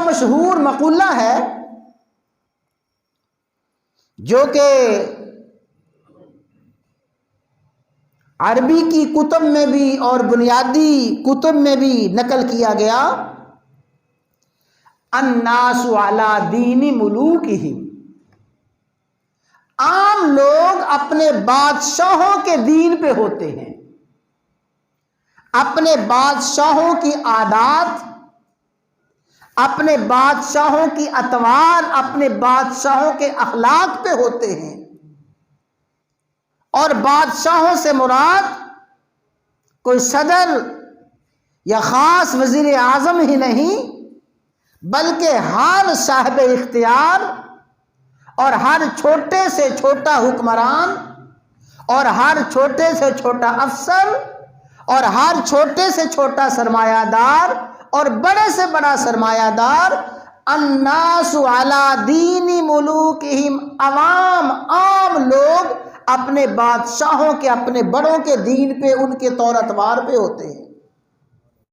مشہور مقولہ ہے جو کہ عربی کی کتب میں بھی اور بنیادی کتب میں بھی نقل کیا گیا، الناس علی دین ملوکہم، عام لوگ اپنے بادشاہوں کے دین پہ ہوتے ہیں، اپنے بادشاہوں کی عادات، اپنے بادشاہوں کی اطوار، اپنے بادشاہوں کے اخلاق پہ ہوتے ہیں۔ اور بادشاہوں سے مراد کوئی صدر یا خاص وزیر اعظم ہی نہیں، بلکہ ہر صاحب اختیار اور ہر چھوٹے سے چھوٹا حکمران اور ہر چھوٹے سے چھوٹا افسر اور ہر چھوٹے سے چھوٹا سرمایہ دار اور بڑے سے بڑا سرمایہ دار، الناس علی دین ملوکہم، عام لوگ اپنے بادشاہوں کے، اپنے بڑوں کے دین پہ، ان کے طور اتوار پہ ہوتے ہیں۔